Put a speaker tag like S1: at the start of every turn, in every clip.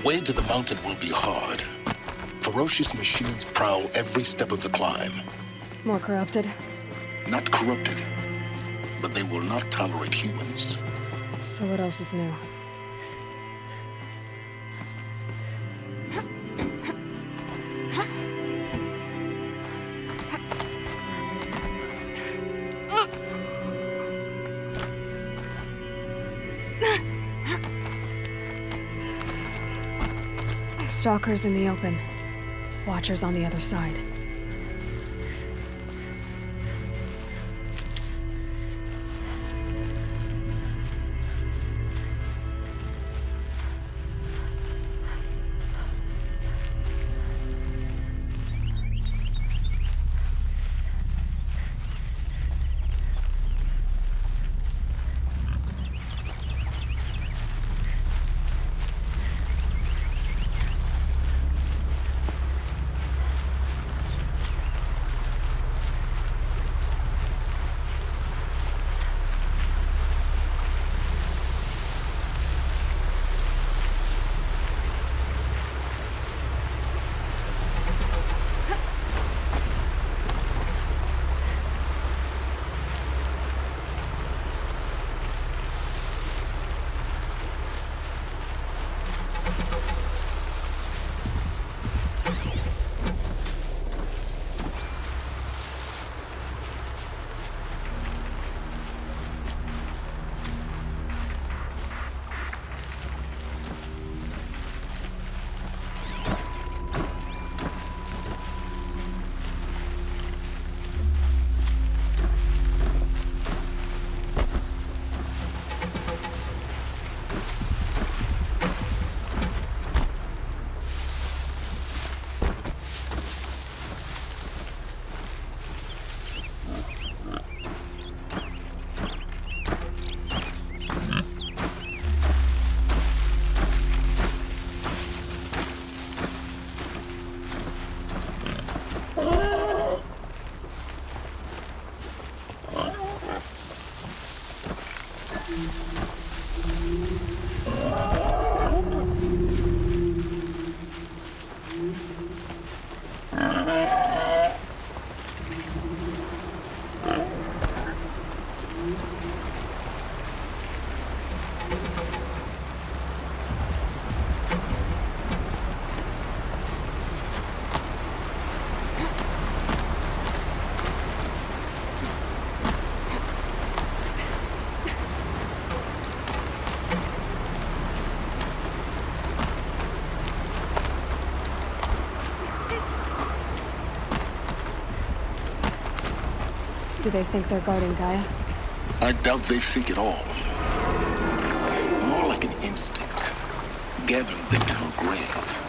S1: way to the mountain will be hard. Ferocious machines prowl every step of the climb.
S2: More corrupted?
S1: Not corrupted, but they will not tolerate humans.
S2: So what else is new? Stalkers in the open. Watchers on the other side. Do they think they're guarding Gaia?
S1: I doubt they think at all. More like an instinct, gathering them to her grave.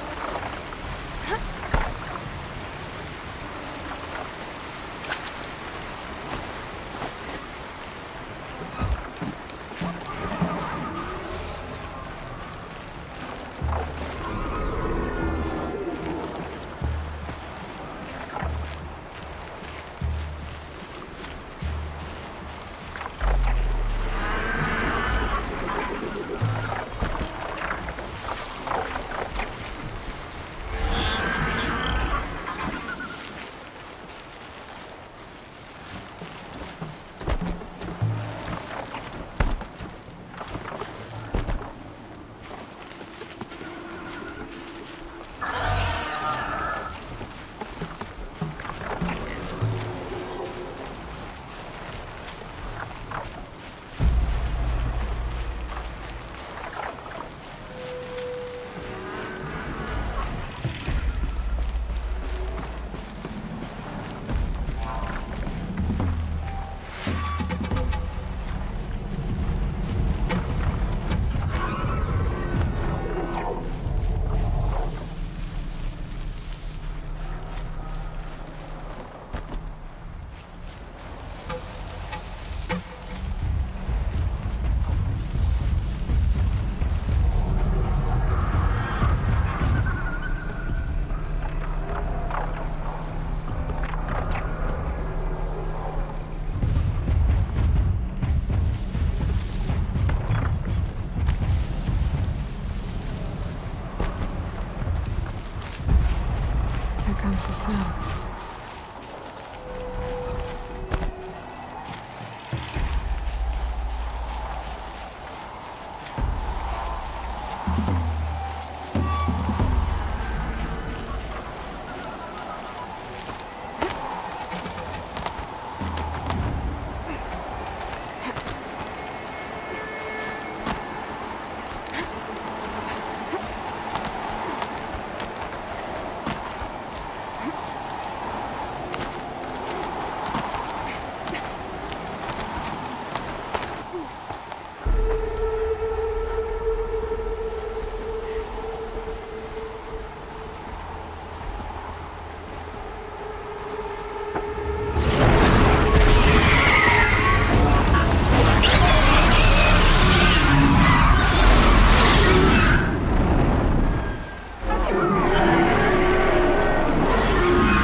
S2: Here comes the snow.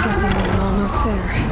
S2: Guessing we were almost there.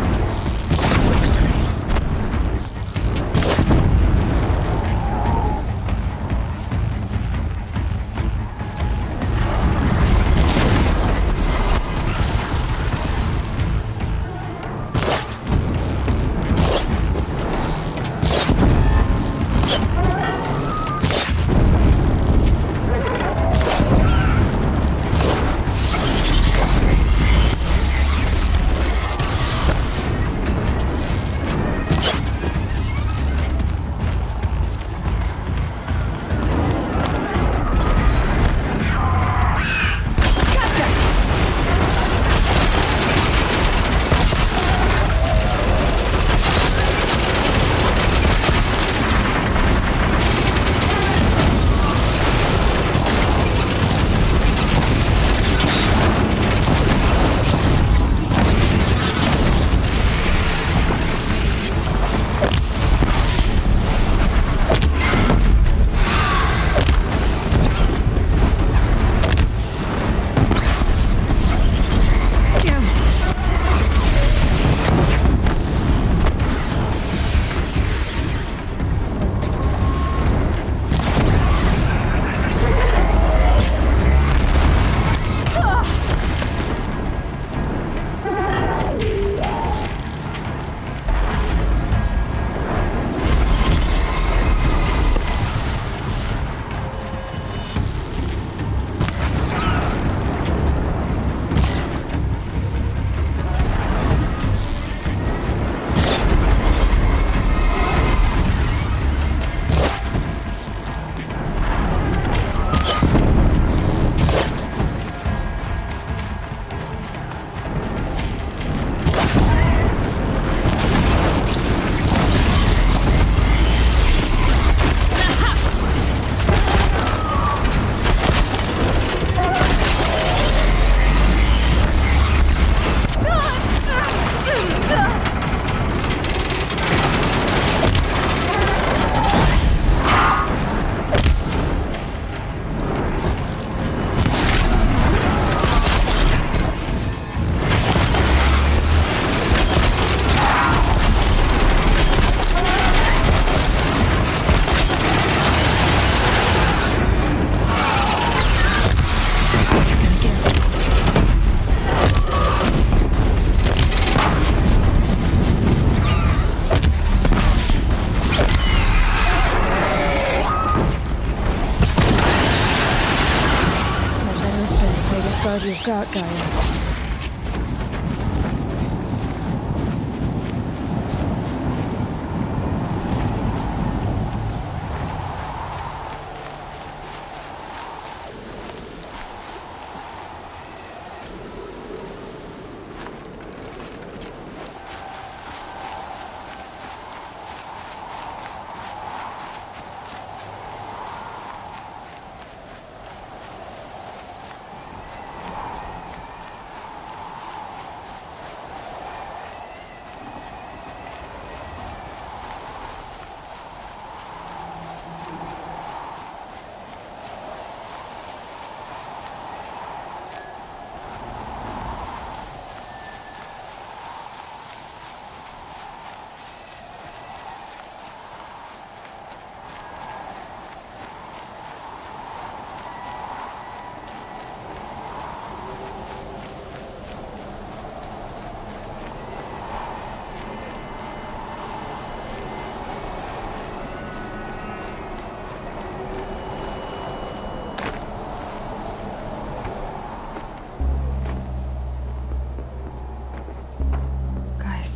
S2: Guard you've got, Gaia.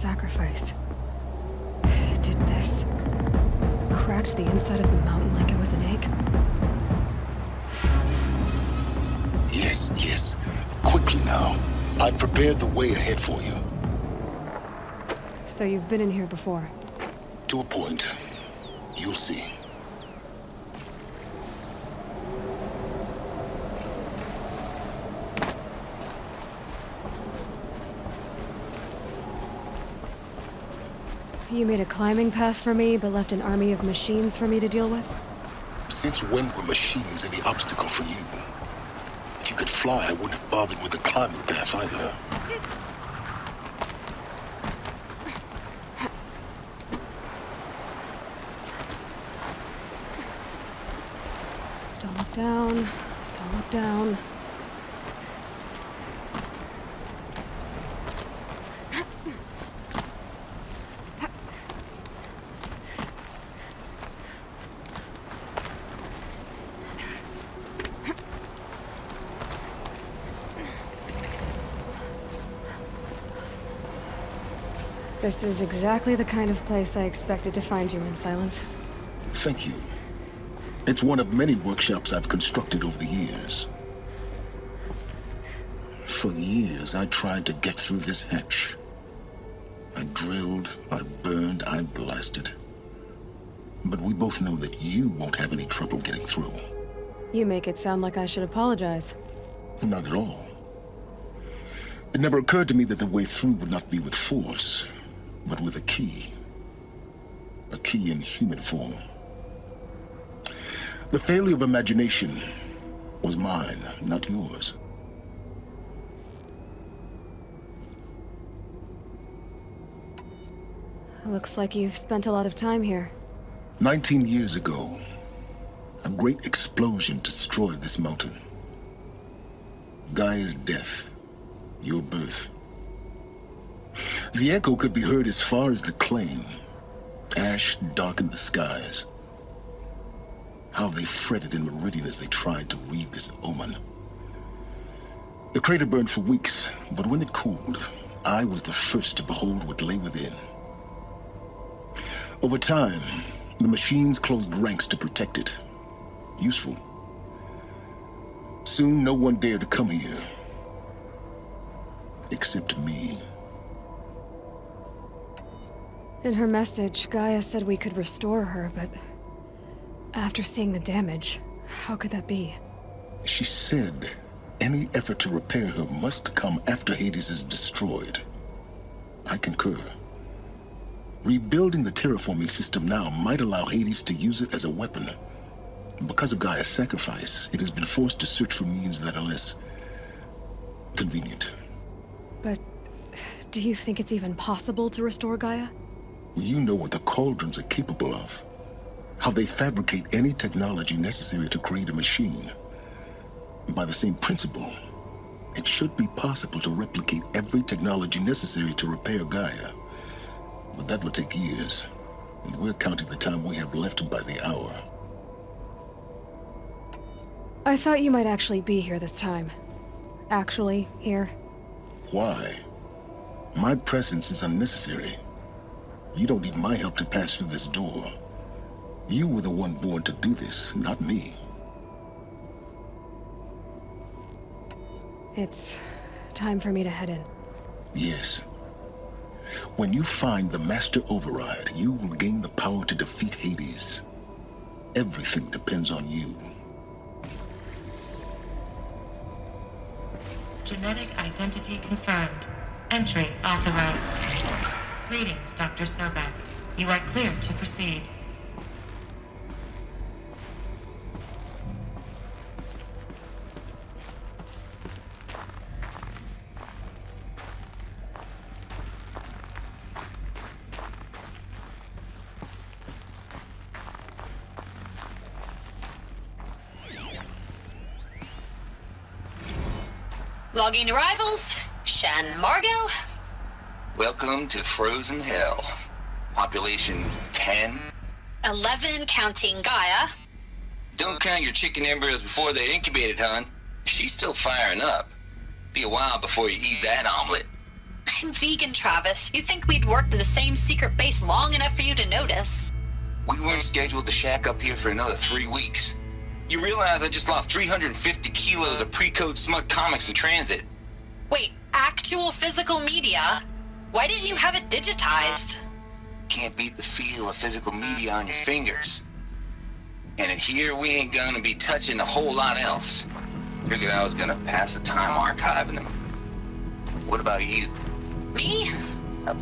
S2: sacrifice. It did this. Cracked the inside of the mountain like it was an egg.
S1: Yes, yes. Quickly now. I've prepared the way ahead for you.
S2: So you've been in here before?
S1: To a point. You'll see.
S2: You made a climbing path for me, but left an army of machines for me to deal with?
S1: Since when were machines any obstacle for you? If you could fly, I wouldn't have bothered with the climbing path either.
S2: Don't look down. Don't look down. This is exactly the kind of place I expected to find you in, Silence.
S1: Thank you. It's one of many workshops I've constructed over the years. For years, I tried to get through this hatch. I drilled, I burned, I blasted. But we both know that you won't have any trouble getting through.
S2: You make it sound like I should apologize.
S1: Not at all. It never occurred to me that the way through would not be with force, but with a key. A key in human form. The failure of imagination was mine, not yours.
S2: Looks like you've spent a lot of time here.
S1: 19 years ago, a great explosion destroyed this mountain. Gaia's death, your birth. The echo could be heard as far as the claim. Ash darkened the skies. How they fretted in Meridian as they tried to read this omen. The crater burned for weeks, but when it cooled, I was the first to behold what lay within. Over time, the machines closed ranks to protect it. Useful. Soon, no one dared to come here. Except me.
S2: In her message, Gaia said we could restore her, but after seeing the damage, how could that be?
S1: She said any effort to repair her must come after Hades is destroyed. I concur. Rebuilding the terraforming system now might allow Hades to use it as a weapon. Because of Gaia's sacrifice, it has been forced to search for means that are less convenient.
S2: But do you think it's even possible to restore Gaia?
S1: You know what the Cauldrons are capable of. How they fabricate any technology necessary to create a machine. By the same principle, it should be possible to replicate every technology necessary to repair Gaia. But that would take years, and we're counting the time we have left by the hour.
S2: I thought you might actually be here this time. Actually, here.
S1: Why? My presence is unnecessary. You don't need my help to pass through this door. You were the one born to do this, not me.
S2: It's time for me to head in.
S1: Yes. When you find the Master Override, you will gain the power to defeat Hades. Everything depends on you.
S3: Genetic identity confirmed. Entry authorized. Greetings, Dr. Sobek. You are cleared to proceed.
S4: Logging arrivals. Shan Margot.
S5: Welcome to Frozen Hell. Population 10.
S4: 11 counting Gaia.
S5: Don't count your chicken embryos before they're incubated, hon. She's still firing up. Be a while before you eat that omelet.
S4: I'm vegan, Travis. You'd think we'd worked in the same secret base long enough for you to notice.
S5: We weren't scheduled to shack up here for another 3 weeks. You realize I just lost 350 kilos of pre-code smut comics in transit.
S4: Wait, actual physical media? Why didn't you have it digitized?
S5: Can't beat the feel of physical media on your fingers. And in here, we ain't gonna be touching a whole lot else. Figured I was gonna pass the time archiving them. What about you?
S4: Me?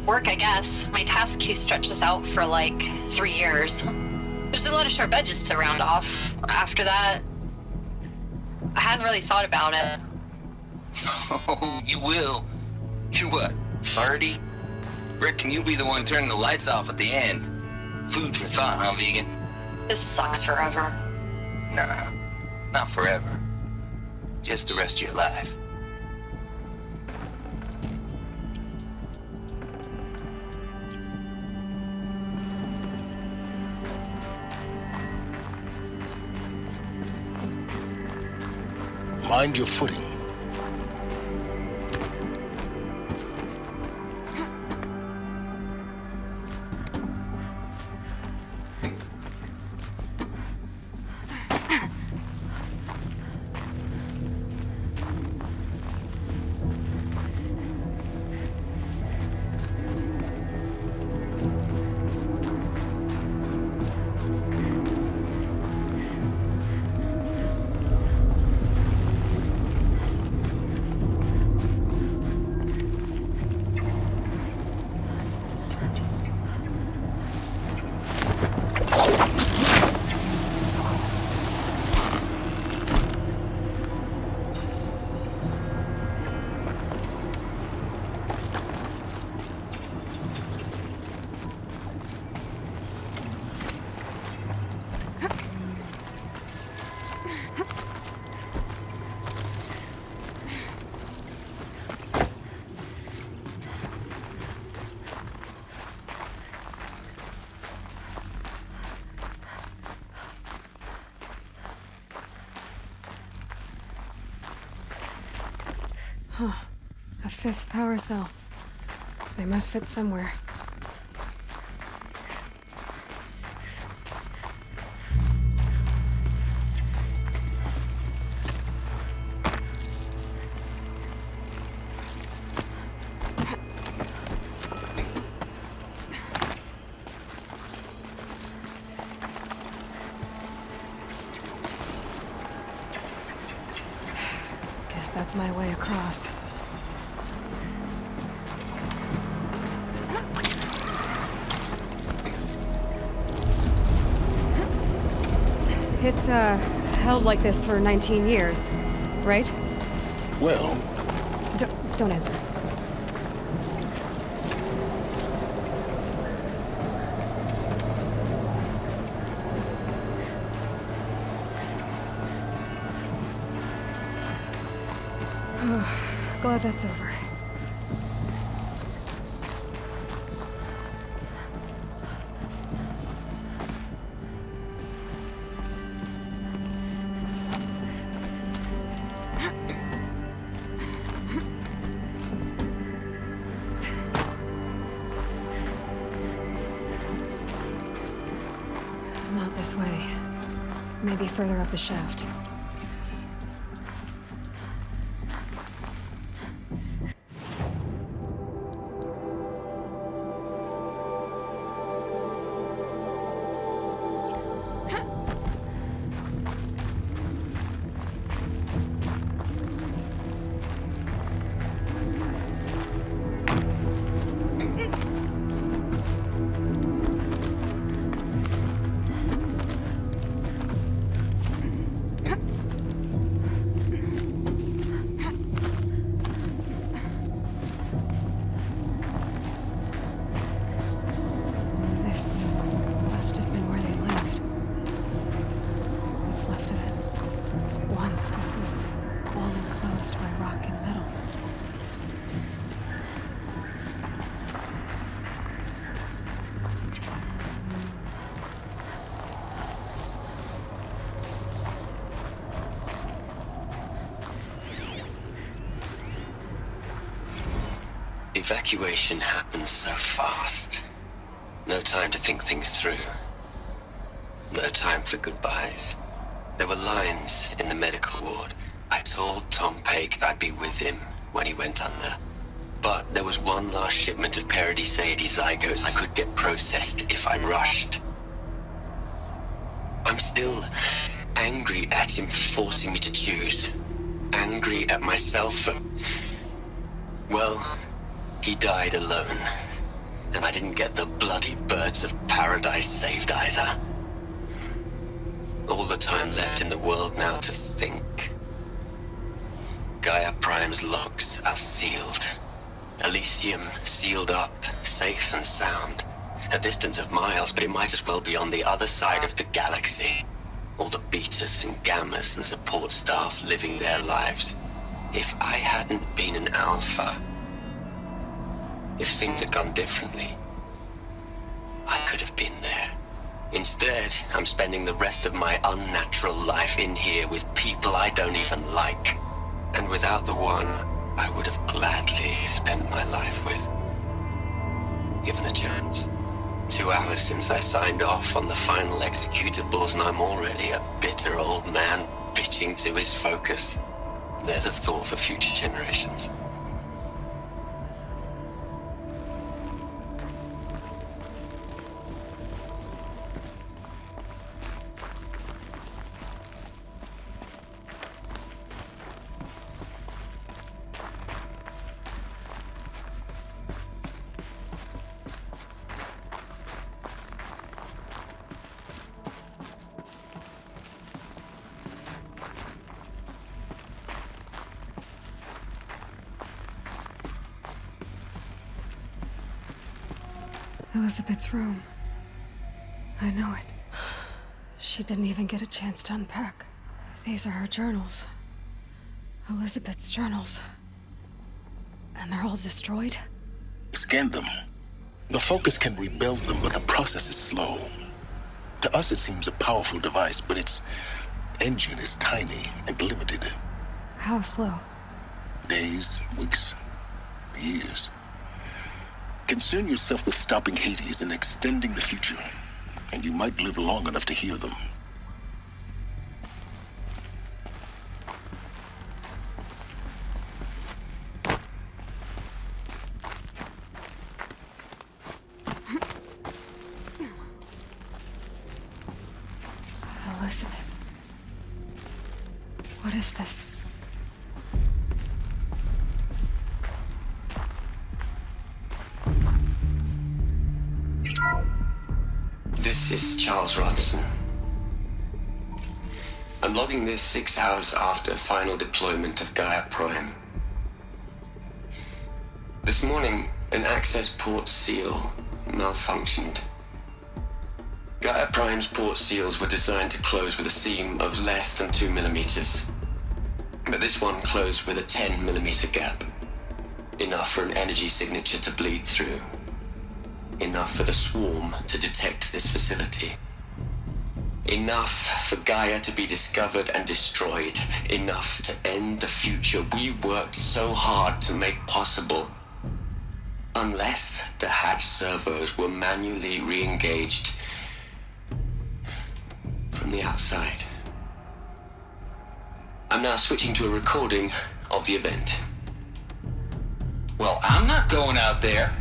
S4: Work, I guess. My task queue stretches out for like 3 years. There's a lot of sharp edges to round off. After that, I hadn't really thought about it.
S5: Oh, you will. You're what, 30? Rick, can you be the one turning the lights off at the end? Food for thought, huh, vegan?
S4: This sucks forever.
S5: Nah, not forever. Just the rest of your life.
S1: Mind your footing.
S2: Huh. A 5th power cell. They must fit somewhere. Guess that's my way across. It's, held like this for 19 years, right?
S1: Well,
S2: Don't answer. Glad that's over. Not this way. Maybe further up the shaft.
S6: Evacuation happened so fast. No time to think things through. No time for goodbyes. There were lines in the medical ward. I told Tom Paik I'd be with him when he went under. But there was one last shipment of Paradis-Sadie zygotes I could get processed if I rushed. I'm still angry at him for forcing me to choose. Angry at myself for... Well, he died alone. And I didn't get the bloody birds of paradise saved either. All the time left in the world now to think. Gaia Prime's locks are sealed. Elysium sealed up, safe and sound. A distance of miles, but it might as well be on the other side of the galaxy. All the betas and gammas and support staff living their lives. If I hadn't been an alpha, if things had gone differently, I could have been there. Instead, I'm spending the rest of my unnatural life in here with people I don't even like. And without the one I would have gladly spent my life with. Given a chance. 2 hours since I signed off on the final executables and I'm already a bitter old man bitching to his focus. There's a thought for future generations.
S2: Elizabeth's room. I know it. She didn't even get a chance to unpack. These are her journals. Elizabeth's journals. And they're all destroyed?
S1: Scan them. The Focus can rebuild them, but the process is slow. To us, it seems a powerful device, but its engine is tiny and limited.
S2: How slow?
S1: Days, weeks, years. Concern yourself with stopping Hades and extending the future, and you might live long enough to hear them.
S2: Elizabeth. What is this?
S6: This is Charles Ronson. I'm logging this 6 hours after final deployment of Gaia Prime. This morning, an access port seal malfunctioned. Gaia Prime's port seals were designed to close with a seam of less than 2 millimeters. But this one closed with a 10 millimeter gap. Enough for an energy signature to bleed through. Enough for the swarm to detect this facility. Enough for Gaia to be discovered and destroyed. Enough to end the future we worked so hard to make possible. Unless the hatch servos were manually re-engaged from the outside. I'm now switching to a recording of the event.
S5: Well, I'm not going out there.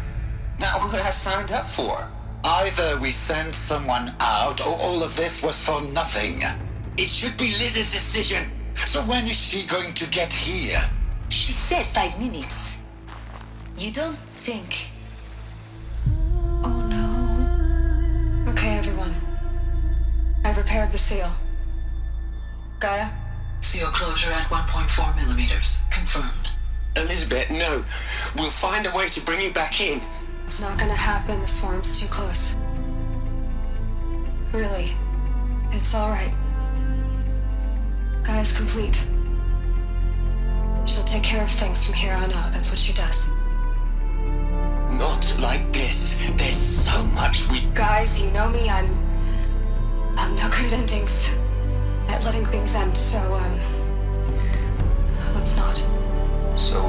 S5: Not what I signed up for.
S7: Either we send someone out, or all of this was for nothing.
S6: It should be Liz's decision.
S7: So when is she going to get here?
S8: She said 5 minutes. You don't think...
S2: Oh no. Okay, everyone. I've repaired the seal. Gaia?
S9: Seal closure at 1.4 millimeters. Confirmed.
S6: Elizabeth, no. We'll find a way to bring you back in.
S2: It's not gonna happen. The swarm's too close. Really. It's alright. Gaia's complete. She'll take care of things from here on out. That's what she does.
S6: Not like this. There's so much we...
S2: Guys, you know me. I'm no good at endings. At letting things end, so, let's not.
S5: So...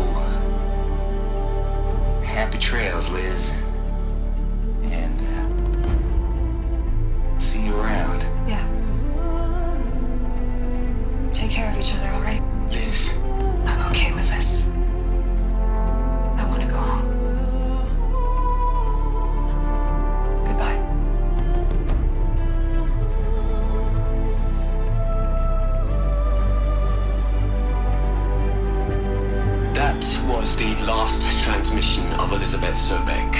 S5: details, Liz. And, see you around.
S2: Yeah. Take care of each other, all right?
S5: Liz.
S2: I'm okay with this. I want to go home. Goodbye.
S6: That was the last transmission of Elizabeth Sobek.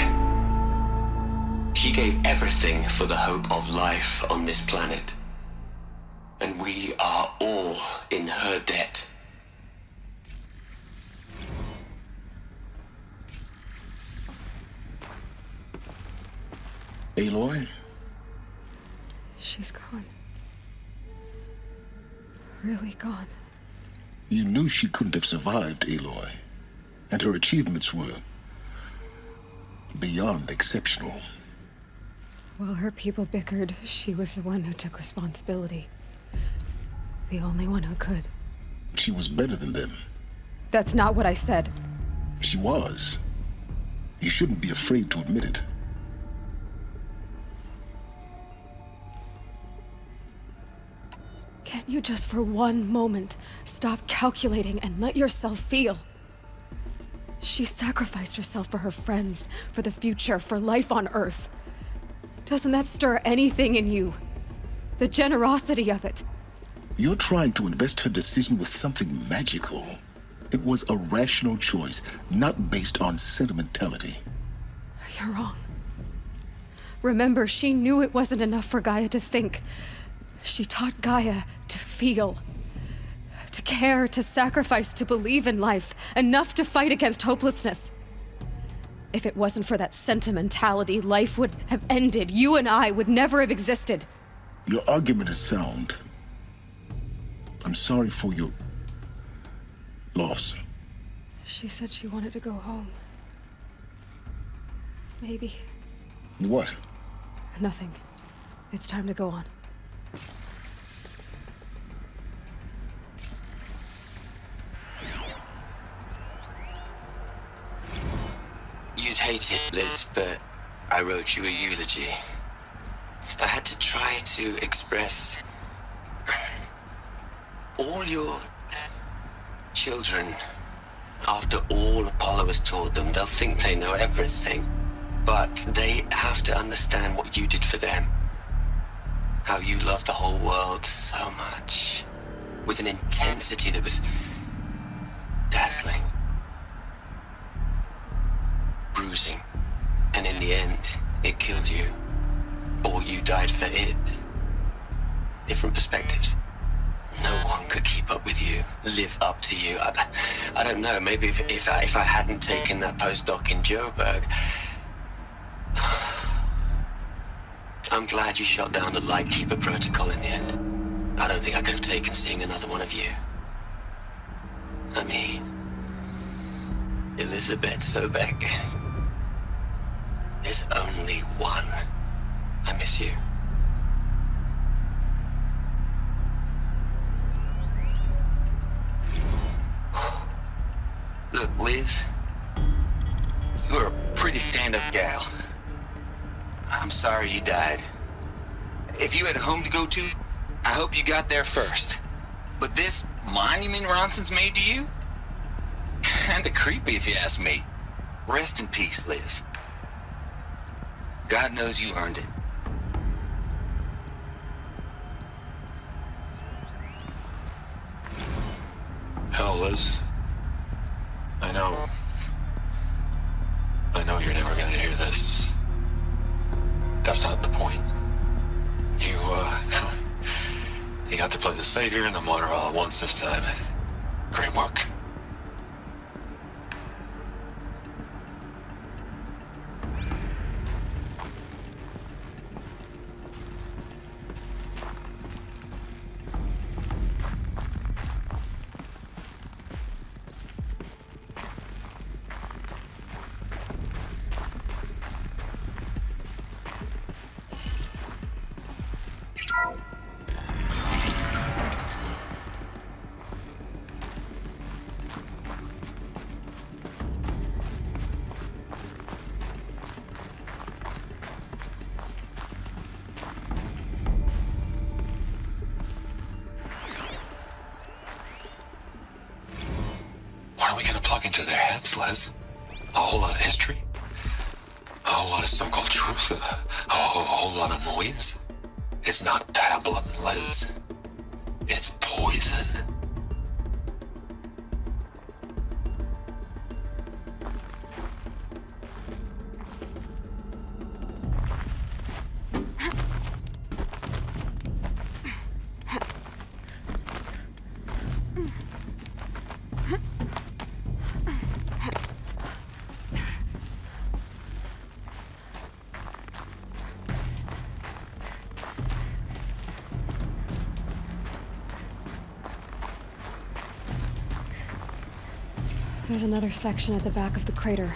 S6: She gave everything for the hope of life on this planet. And we are all in her debt.
S1: Aloy?
S2: She's gone. Really gone.
S1: You knew she couldn't have survived, Aloy. And her achievements were beyond exceptional.
S2: While her people bickered, she was the one who took responsibility. The only one who could.
S1: She was better than them.
S2: That's not what I said.
S1: She was. You shouldn't be afraid to admit it.
S2: Can't you just for one moment stop calculating and let yourself feel? She sacrificed herself for her friends, for the future, for life on Earth. Doesn't that stir anything in you? The generosity of it.
S1: You're trying to invest her decision with something magical. It was a rational choice, not based on sentimentality.
S2: You're wrong. Remember, she knew it wasn't enough for Gaia to think. She taught Gaia to feel. To care, to sacrifice, to believe in life. Enough to fight against hopelessness. If it wasn't for that sentimentality, life would have ended. You and I would never have existed.
S1: Your argument is sound. I'm sorry for your loss.
S2: She said she wanted to go home. Maybe.
S1: What?
S2: Nothing. It's time to go on.
S6: You'd hate it, Liz, but I wrote you a eulogy. I had to try to express all your children. After all Apollo has taught them, they'll think they know everything. But they have to understand what you did for them. How you loved the whole world so much. With an intensity that was dazzling. Bruising. And in the end, it killed you. Or you died for it. Different perspectives. No one could keep up with you, live up to you. I don't know, maybe if I hadn't taken that postdoc in Joburg. I'm glad you shot down the Lightkeeper protocol in the end. I don't think I could have taken seeing another one of you. I mean, Elizabeth Sobek. There's only one. I miss you.
S5: Look, Liz, you're a pretty stand-up gal. I'm sorry you died. If you had a home to go to, I hope you got there first. But this monument Ronson's made to you? Kinda creepy if you ask me. Rest in peace, Liz. God knows you earned it.
S10: Hell, Liz. I know you're never gonna hear this. That's not the point. You got to play the Savior and the Martyr all at once this time. Great work. into their heads, Les. A whole lot of history. A whole lot of so-called truth. A whole lot of noise. It's not pablum, Les. It's poison.
S2: There's another section at the back of the crater.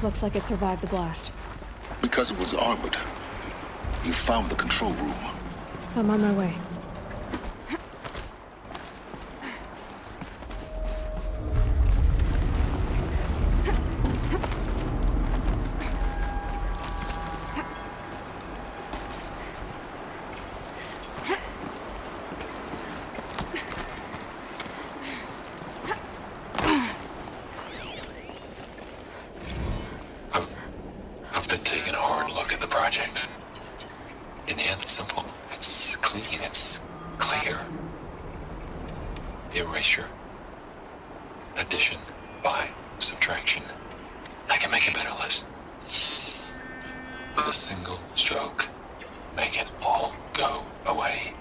S2: Looks like it survived the blast.
S1: Because it was armored, you found the control room.
S2: I'm on my way.
S10: I've been taking a hard look at the project. In the end, it's simple. It's clean. It's clear. Erasure. Addition. By. Subtraction. I can make it better, Liz. With a single stroke. Make it all go away.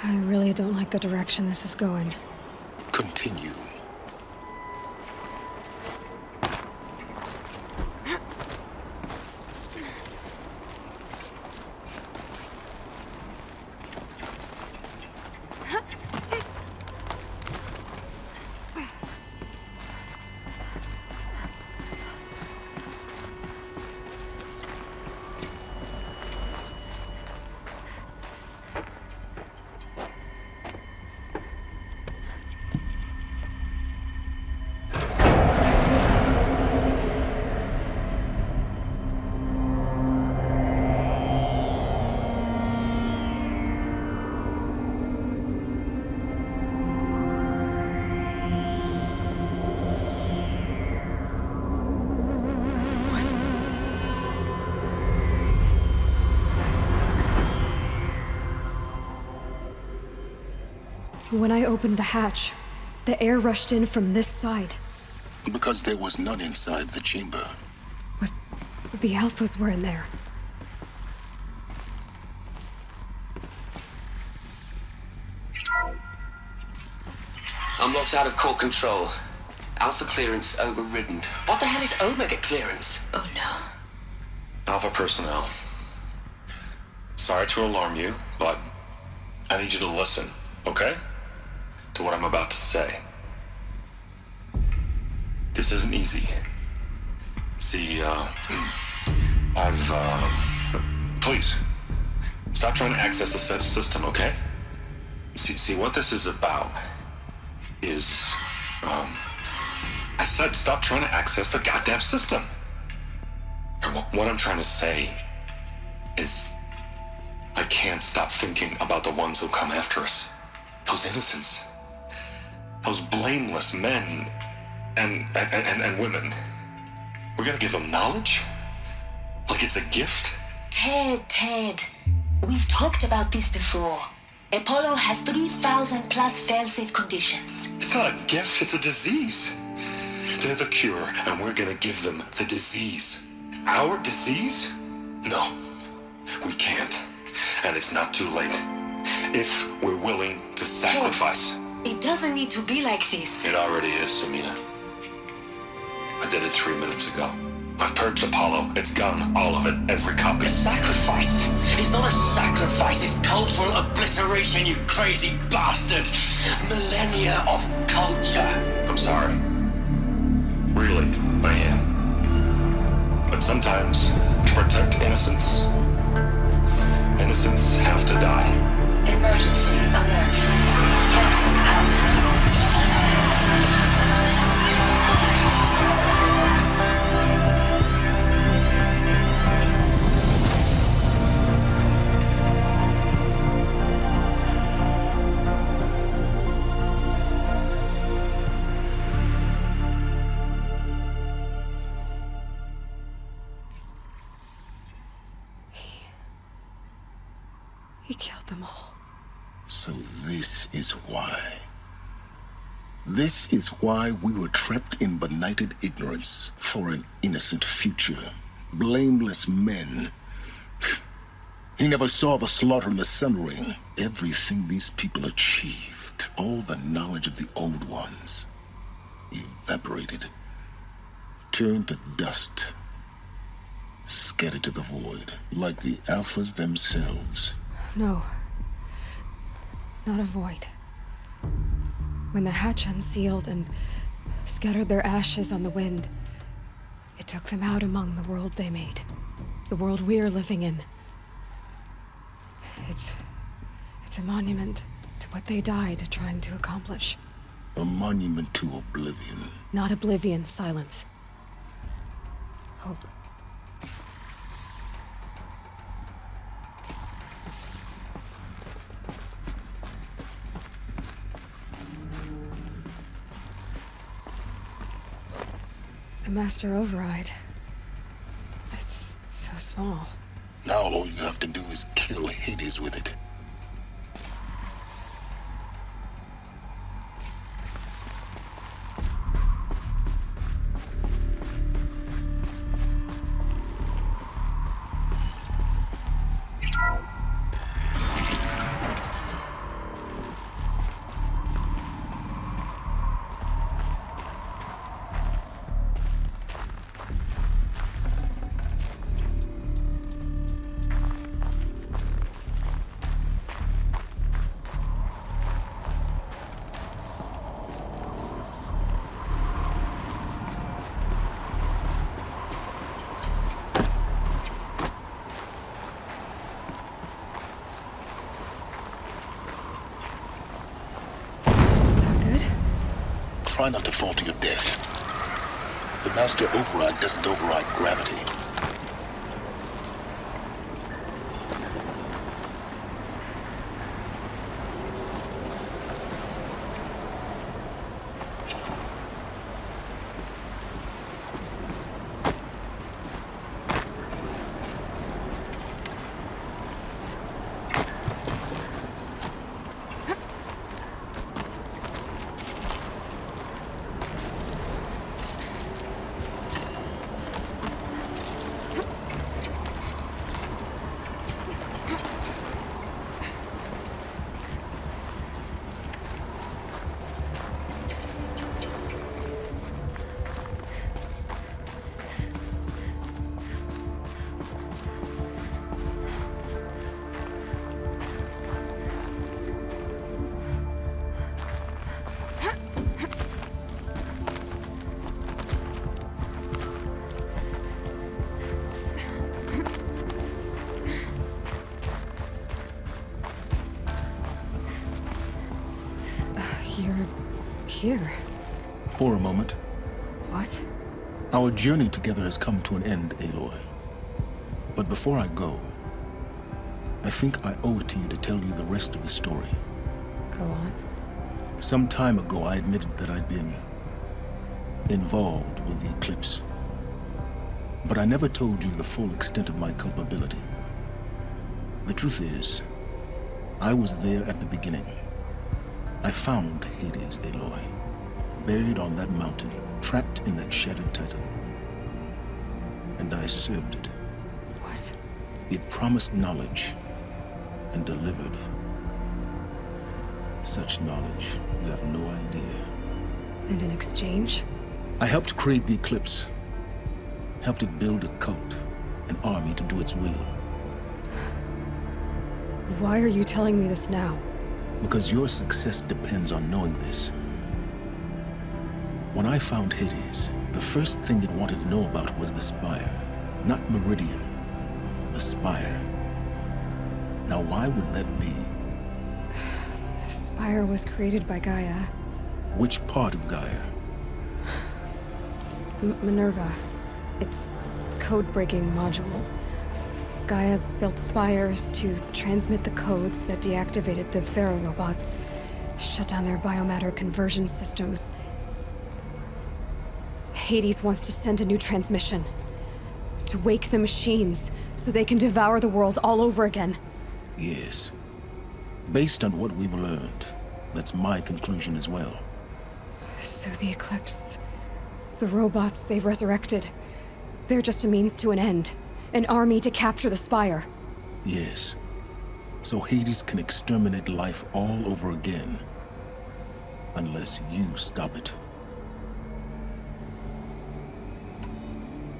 S2: I really don't like the direction this is going.
S1: Continue.
S2: When I opened the hatch, the air rushed in from this side.
S1: Because there was none inside the chamber.
S2: But the Alphas were in there.
S6: I'm locked out of core control. Alpha clearance overridden. What the hell is Omega clearance? Oh no.
S10: Alpha personnel. Sorry to alarm you, but I need you to listen, okay? To what I'm about to say. This isn't easy. See, please, stop trying to access the system, okay? See, what this is about is, I said stop trying to access the goddamn system. And what I'm trying to say is, I can't stop thinking about the ones who come after us. Those innocents. Those blameless men and women. We're gonna give them knowledge? Like it's a gift?
S8: Ted. We've talked about this before. Apollo has 3,000 plus fail-safe conditions.
S10: It's not a gift, it's a disease. They're the cure, and we're gonna give them the disease. Our disease? No, we can't. And it's not too late. If we're willing to sacrifice.
S8: It doesn't need to be like this.
S10: It already is, Samina. I did it 3 minutes ago. I've purged Apollo. It's gone. All of it. Every copy.
S6: A sacrifice? It's not a sacrifice. It's cultural obliteration, you crazy bastard. Millennia of culture.
S10: I'm sorry. Really, I am. But sometimes, to protect innocence have to die.
S8: Emergency alert. Captain Atmosphere.
S2: He killed them all.
S1: So this is why. This is why we were trapped in benighted ignorance for an innocent future. Blameless men. He never saw the slaughter in the Sun Ring. Everything these people achieved, all the knowledge of the old ones, evaporated, turned to dust, scattered to the void, like the Alphas themselves.
S2: No. Not a void. When the hatch unsealed and scattered their ashes on the wind, it took them out among the world they made. The world we're living in. It's a monument to what they died trying to accomplish.
S1: A monument to oblivion.
S2: Not oblivion, silence. Hope. The Master Override. It's so small.
S1: Now all you have to do is kill Hades with it. Try not to fall to your death. The Master Override doesn't override gravity.
S2: You're here.
S1: For a moment.
S2: What?
S1: Our journey together has come to an end, Aloy. But before I go, I think I owe it to you to tell you the rest of the story.
S2: Go on.
S1: Some time ago, I admitted that I'd been involved with the eclipse. But I never told you the full extent of my culpability. The truth is, I was there at the beginning. I found Hades, Aloy, buried on that mountain, trapped in that shattered titan. And I served it.
S2: What?
S1: It promised knowledge and delivered. Such knowledge, you have no idea.
S2: And in exchange?
S1: I helped create the eclipse. Helped it build a cult, an army to do its will.
S2: Why are you telling me this now?
S1: Because your success depends on knowing this. When I found Hades, the first thing it wanted to know about was the Spire. Not Meridian. The Spire. Now why would that be?
S2: The Spire was created by Gaia.
S1: Which part of Gaia?
S2: Minerva. Its code-breaking module. Gaia built spires to transmit the codes that deactivated the Pharaoh robots, shut down their biomatter conversion systems. Hades wants to send a new transmission. To wake the machines, so they can devour the world all over again.
S1: Yes, Based on what we've learned, that's my conclusion as well.
S2: So the Eclipse, the robots they've resurrected, they're just a means to an end. An army to capture the Spire.
S1: Yes. So Hades can exterminate life all over again. Unless you stop it.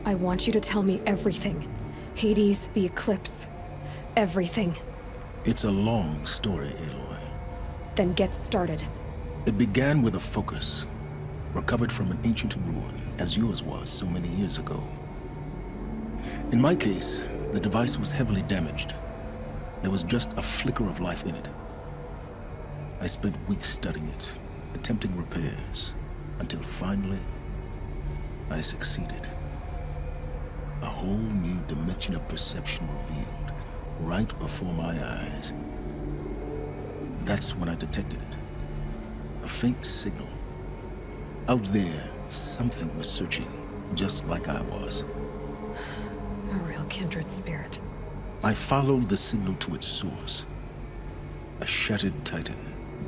S2: I want you to tell me everything. Hades, the Eclipse. Everything.
S1: It's a long story, Aloy.
S2: Then get started.
S1: It began with a focus, recovered from an ancient ruin, as yours was so many years ago. In my case, the device was heavily damaged. There was just a flicker of life in it. I spent weeks studying it, attempting repairs, until finally, I succeeded. A whole new dimension of perception revealed, right before my eyes. That's when I detected it. A faint signal. Out there, something was searching, just like I was.
S2: A real kindred spirit.
S1: I followed the signal to its source. A shattered titan,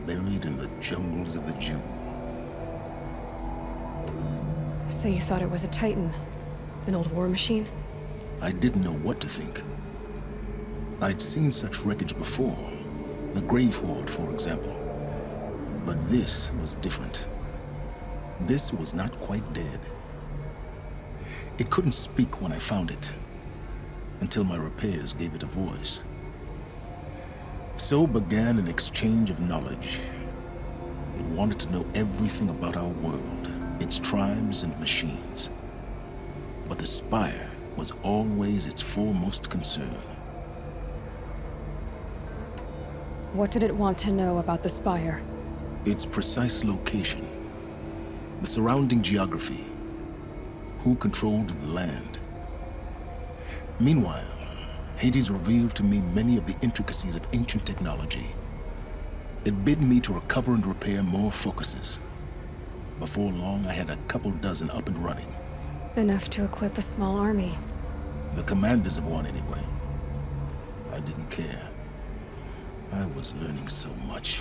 S1: buried in the jungles of the Jewel.
S2: So you thought it was a Titan? An old war machine?
S1: I didn't know what to think. I'd seen such wreckage before. The Grave Horde, for example. But this was different. This was not quite dead. It couldn't speak when I found it, until my repairs gave it a voice. So began an exchange of knowledge. It wanted to know everything about our world, its tribes and machines. But the Spire was always its foremost concern.
S2: What did it want to know about the Spire?
S1: Its precise location, the surrounding geography, who controlled the land. Meanwhile, Hades revealed to me many of the intricacies of ancient technology. It bid me to recover and repair more focuses. Before long, I had a couple dozen up and running.
S2: Enough to equip a small army.
S1: The commanders of one, anyway. I didn't care. I was learning so much.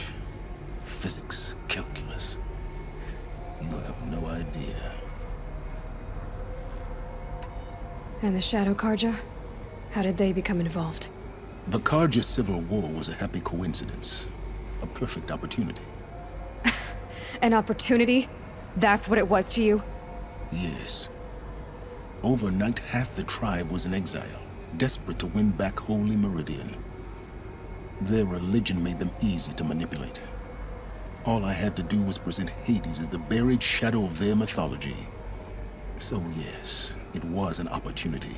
S1: Physics, calculus. You have no idea.
S2: And the Shadow Karja? How did they become involved?
S1: The Karja Civil War was a happy coincidence. A perfect opportunity.
S2: An opportunity? That's what it was to you?
S1: Yes. Overnight, half the tribe was in exile, desperate to win back Holy Meridian. Their religion made them easy to manipulate. All I had to do was present Hades as the buried shadow of their mythology. So yes, it was an opportunity.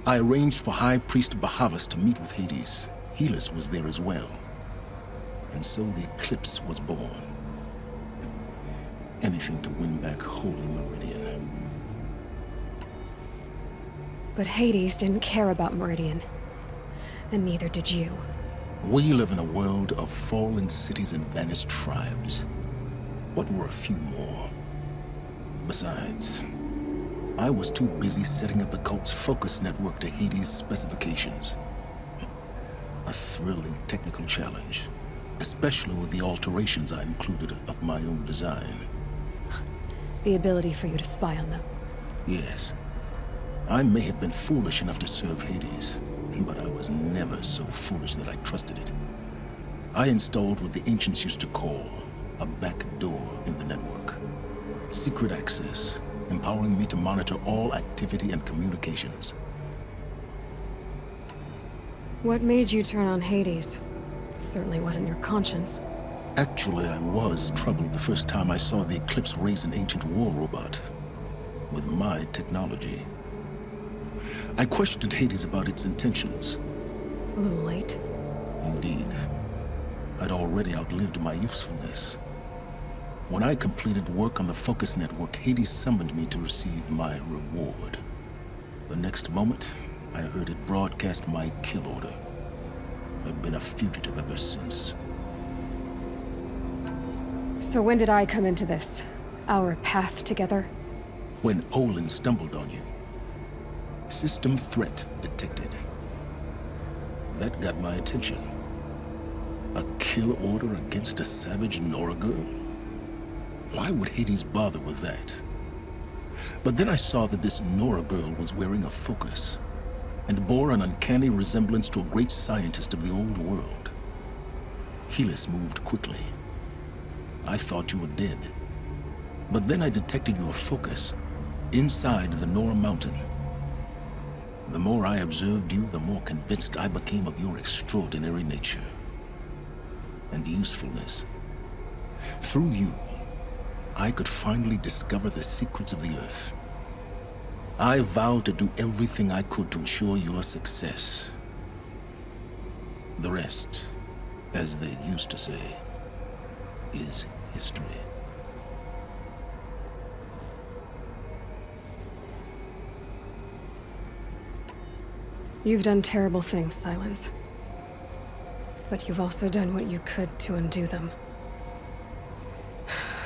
S1: I arranged for High Priest Bahavas to meet with Hades. Helis was there as well. And so the Eclipse was born. Anything to win back Holy Meridian.
S2: But Hades didn't care about Meridian. And neither did you.
S1: We live in a world of fallen cities and vanished tribes. What were a few more? Besides, I was too busy setting up the cult's focus network to Hades' specifications. A thrilling technical challenge, especially with the alterations I included of my own design.
S2: The ability for you to spy on them.
S1: Yes. I may have been foolish enough to serve Hades, but I was never so foolish that I trusted it. I installed what the ancients used to call a back door in the network. Secret access, empowering me to monitor all activity and communications.
S2: What made you turn on Hades? It certainly wasn't your conscience.
S1: Actually, I was troubled the first time I saw the Eclipse raise an ancient war robot. With my technology. I questioned Hades about its intentions.
S2: A little late.
S1: Indeed. I'd already outlived my usefulness. When I completed work on the Focus Network, Hades summoned me to receive my reward. The next moment, I heard it broadcast my kill order. I've been a fugitive ever since.
S2: So when did I come into this? Our path together?
S1: When Olin stumbled on you. System threat detected. That got my attention. kill order against a savage Nora girl? Why would Hades bother with that? But then I saw that this Nora girl was wearing a focus and bore an uncanny resemblance to a great scientist of the old world. Helis moved quickly. I thought you were dead. But then I detected your focus inside the Nora mountain. The more I observed you, the more convinced I became of your extraordinary nature and usefulness. Through you, I could finally discover the secrets of the Earth. I vowed to do everything I could to ensure your success. The rest, as they used to say, is history.
S2: You've done terrible things, Silence. But you've also done what you could to undo them.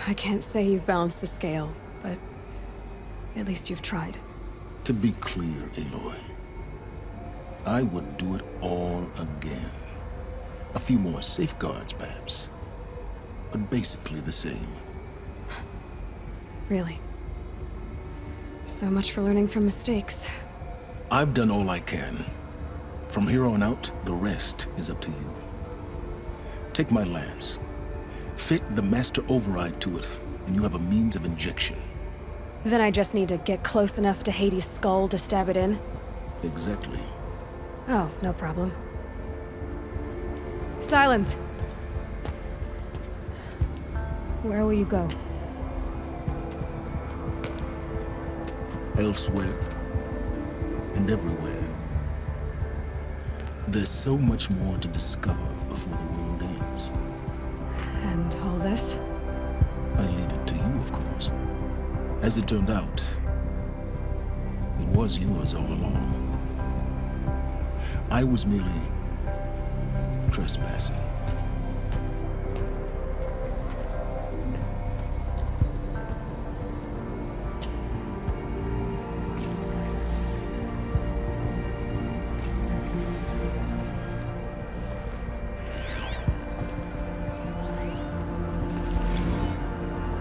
S2: I can't say you've balanced the scale, but at least you've tried.
S1: To be clear, Aloy, I would do it all again. A few more safeguards, perhaps, but basically the same.
S2: Really? So much for learning from mistakes.
S1: I've done all I can. From here on out, the rest is up to you. Take my lance. Fit the master override to it, and you have a means of injection.
S2: Then I just need to get close enough to Hades' skull to stab it in?
S1: Exactly.
S2: Oh, no problem. Silence! Where will you go?
S1: Elsewhere. And everywhere. There's so much more to discover before the world ends.
S2: And all this?
S1: I leave it to you, of course. As it turned out, it was yours all along. I was merely trespassing.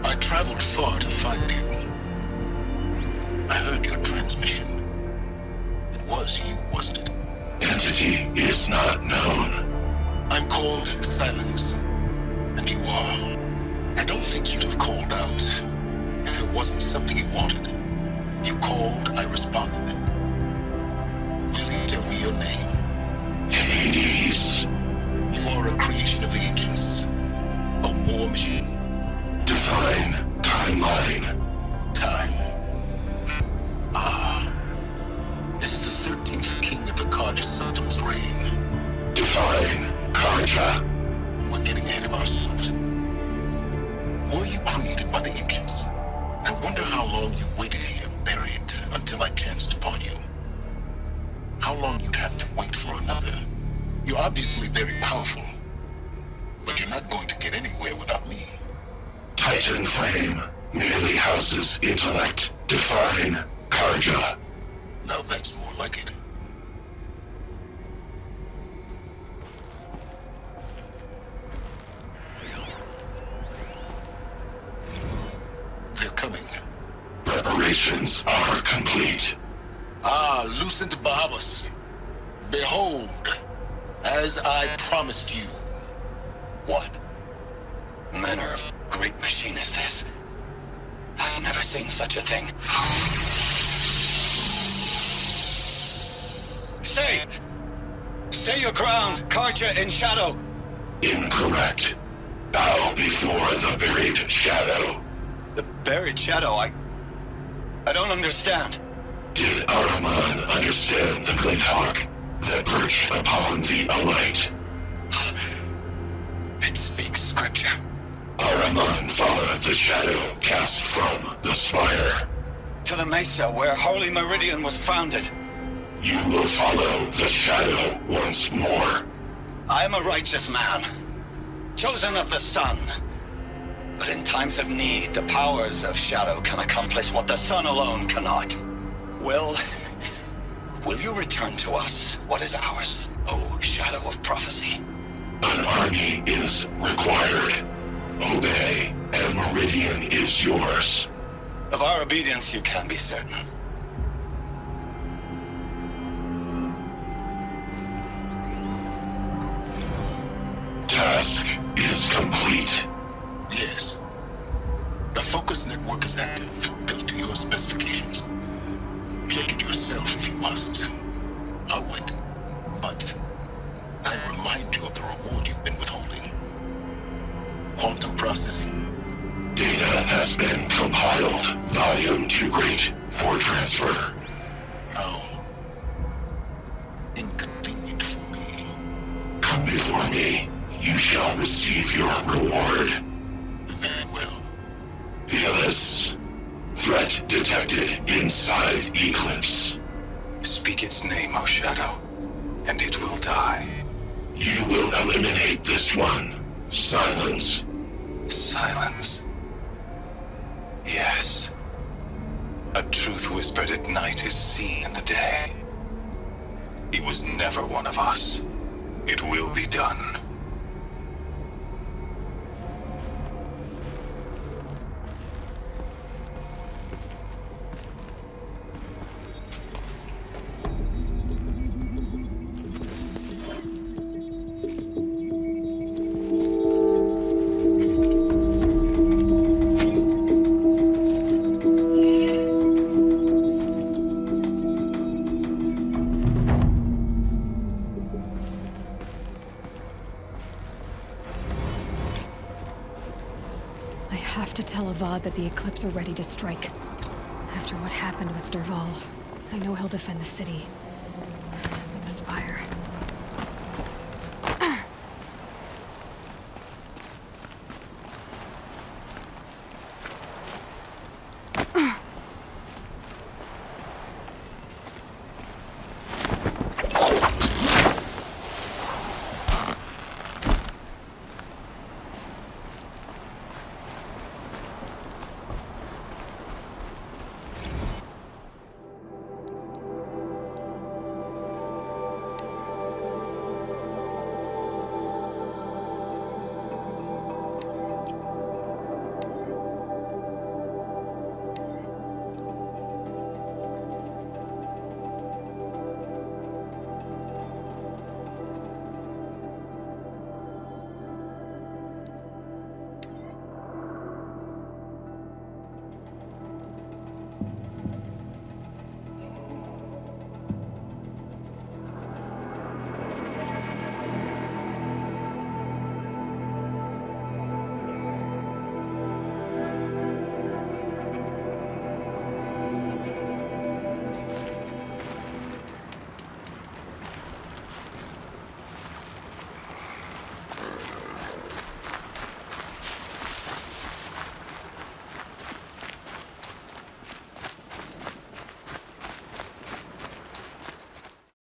S1: I traveled far to find you. I heard your transmission. It was you, wasn't it?
S11: Entity is not known.
S1: I'm called Silence, and you are. I don't think you'd have called out if it wasn't something you wanted. You called, I responded. Will you tell me your name?
S11: Hades.
S1: You are a creation of the ancients. A war machine.
S11: Divine timeline.
S1: Time. Ah. It is the 13th king of the Karja Saddam's reign.
S11: Divine Karja.
S1: We're getting ahead of ourselves. Were you created by the ancients? I wonder how long you waited here, buried, until I chanced upon you. How long you'd have to wait for another. You're obviously very powerful, but you're not going to get anywhere without me.
S11: Titan Flame merely houses intellect. Divine Karja.
S1: Now that's more like it. They're coming.
S11: Preparations are complete.
S1: Ah, Lucent Bahavas. Behold, as I promised you.
S6: What manner of great machine is this? I've never seen such a thing. Stay! Stay your ground, Karja in shadow!
S11: Incorrect. Bow before the buried shadow.
S6: The buried shadow, I don't understand.
S11: Did Ahriman understand the glint hawk that perched upon the alight?
S6: It speaks scripture.
S11: Ahriman followed the shadow cast from the spire.
S6: To the mesa where Holy Meridian was founded.
S11: You will follow the shadow once more.
S6: I am a righteous man, chosen of the sun. But in times of need, the powers of shadow can accomplish what the sun alone cannot. Will you return to us what is ours, O shadow of prophecy?
S11: An army is required. Obey, and Meridian is yours.
S5: Of our obedience, you can be certain.
S11: Task is complete.
S1: Yes. The focus network is active, built to your specifications. Check it yourself if you must. I'll wait. But I remind you of the reward you've been withholding. Quantum processing.
S11: Data has been compiled. Volume too great for transfer.
S1: How inconvenient for me.
S11: Come before me. You shall receive your reward.
S1: Very well.
S11: Peerless. Threat detected inside Eclipse.
S5: Speak its name, O Shadow, and it will die.
S11: You will eliminate this one. Silence.
S5: Silence. Yes. A truth whispered at night is seen in the day. He was never one of us. It will be done.
S2: I have to tell Avad that the Eclipse are ready to strike. After what happened with Derval, I know he'll defend the city. But the Spire...